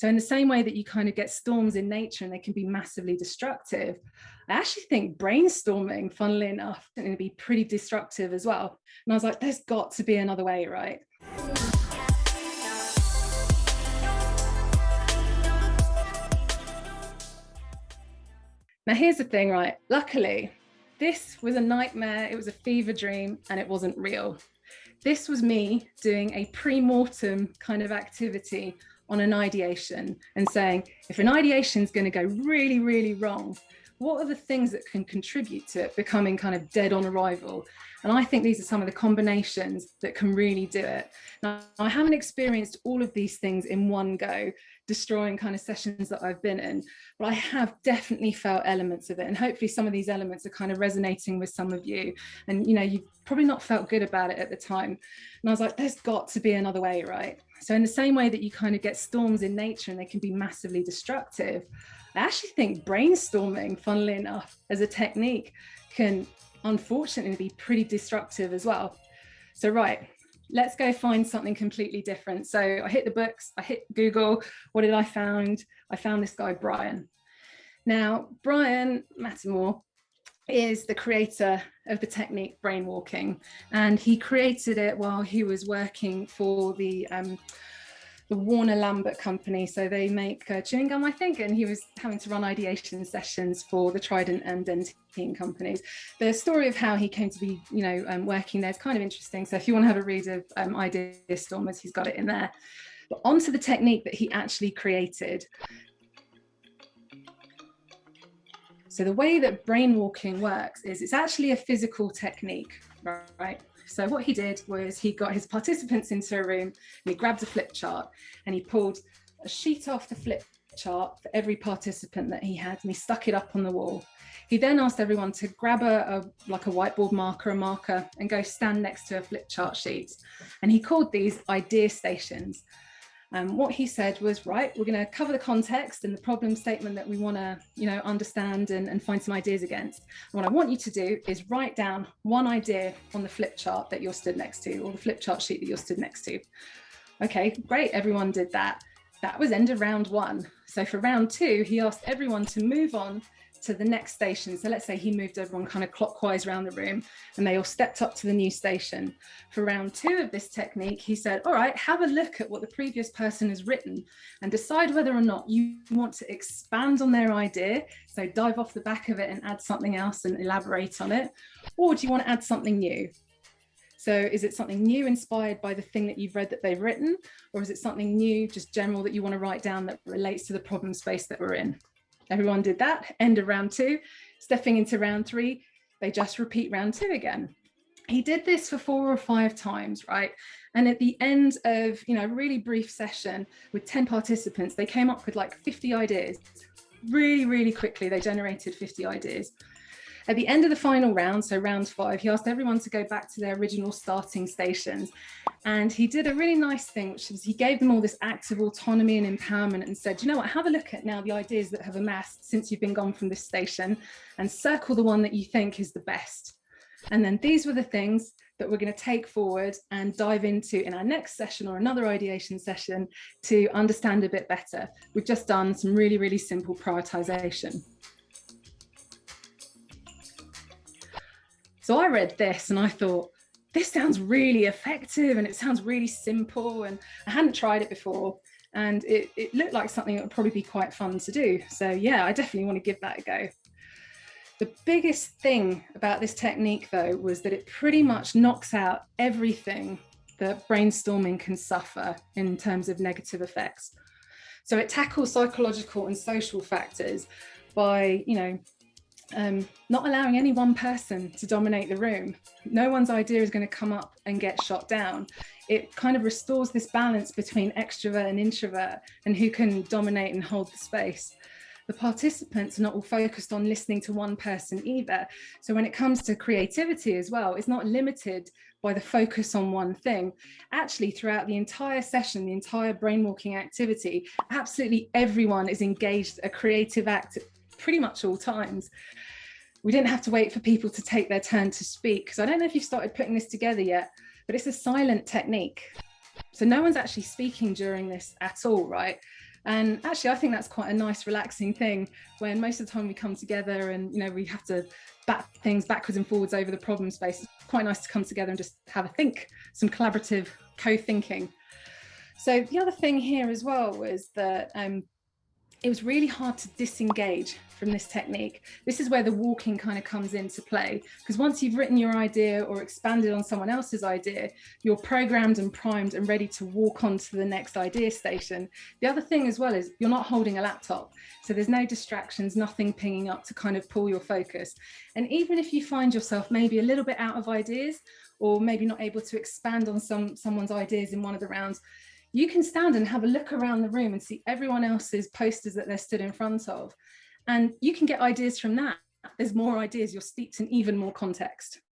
So in the same way that you kind of get storms in nature and they can be massively destructive, I actually think brainstorming, funnily enough, is going to be pretty destructive as well. And I was like, there's got to be another way, right? Now, here's the thing, right? Luckily, this was a nightmare. It was a fever dream and it wasn't real. This was me doing a pre-mortem kind of activity on an ideation and saying, if an ideation is going to go really, really wrong, what are the things that can contribute to it becoming kind of dead on arrival? And I think these are some of the combinations that can really do it. Now, I haven't experienced all of these things in one go, destroying kind of sessions that I've been in, but I have definitely felt elements of it. And hopefully some of these elements are kind of resonating with some of you. And, you know, you've probably not felt good about it at the time. And I was like, there's got to be another way, right? So in the same way that you kind of get storms in nature and they can be massively destructive, I actually think brainstorming, funnily enough, as a technique can unfortunately be pretty destructive as well. So, right, let's go find something completely different. So I hit the books, I hit Google. What did I find? I found this guy, Brian. Now, Brian Mattimore is the creator of the technique BrainWalking, and he created it while he was working for the Warner Lambert company. So they make chewing gum, I think, and he was having to run ideation sessions for the Trident and Dentine companies. The story of how he came to be, working there is kind of interesting. So if you want to have a read of Ideastormers, he's got it in there. But onto the technique that he actually created. So the way that brainwalking works is it's actually a physical technique, right? So what he did was he got his participants into a room and he grabbed a flip chart and he pulled a sheet off the flip chart for every participant that he had and he stuck it up on the wall. He then asked everyone to grab a whiteboard marker and go stand next to a flip chart sheet. And he called these idea stations. What he said was, right, we're going to cover the context and the problem statement that we want to, understand and find some ideas against. And what I want you to do is write down one idea on the flip chart that you're stood next to, or the flip chart sheet that you're stood next to. Okay, great, everyone did that. That was end of round one. So for round two, he asked everyone to move on to the next station. So let's say he moved everyone kind of clockwise around the room and they all stepped up to the new station. For round two of this technique, he said, all right, have a look at what the previous person has written and decide whether or not you want to expand on their idea. So dive off the back of it and add something else and elaborate on it. Or do you want to add something new? So is it something new inspired by the thing that you've read that they've written? Or is it something new, just general, that you want to write down that relates to the problem space that we're in? Everyone did that. End of round two. Stepping into round three, they just repeat round two again. He did this for 4 or 5 times, right? And at the end of, a really brief session with 10 participants, they came up with like 50 ideas. Really, really quickly, they generated 50 ideas. At the end of the final round, so round 5, he asked everyone to go back to their original starting stations. And he did a really nice thing, which is he gave them all this active autonomy and empowerment and said, you know what, have a look at now the ideas that have amassed since you've been gone from this station and circle the one that you think is the best. And then these were the things that we're going to take forward and dive into in our next session or another ideation session to understand a bit better. We've just done some really, really simple prioritization. So I read this and I thought, this sounds really effective and it sounds really simple, and I hadn't tried it before and it looked like something that would probably be quite fun to do. So yeah, I definitely want to give that a go. The biggest thing about this technique though was that it pretty much knocks out everything that brainstorming can suffer in terms of negative effects. So it tackles psychological and social factors by, not allowing any one person to dominate the room. No one's idea is going to come up and get shot down. It kind of restores this balance between extrovert and introvert and who can dominate and hold the space. The participants are not all focused on listening to one person either. So when it comes to creativity as well, it's not limited by the focus on one thing. Actually, throughout the entire session, the entire brainwalking activity, absolutely everyone is engaged a creative act at pretty much all times. We didn't have to wait for people to take their turn to speak, because I don't know if you've started putting this together yet, but it's a silent technique. So no one's actually speaking during this at all, right? And actually, I think that's quite a nice, relaxing thing when most of the time we come together and, we have to bat things backwards and forwards over the problem space. It's quite nice to come together and just have a think, some collaborative co-thinking. So the other thing here as well was that it was really hard to disengage from this technique. This is where the walking kind of comes into play, because once you've written your idea or expanded on someone else's idea, you're programmed and primed and ready to walk on to the next idea station. The other thing as well is you're not holding a laptop, so there's no distractions, nothing pinging up to kind of pull your focus. And even if you find yourself maybe a little bit out of ideas, or maybe not able to expand on someone's ideas in one of the rounds, you can stand and have a look around the room and see everyone else's posters that they're stood in front of. And you can get ideas from that. There's more ideas, you're steeped in even more context.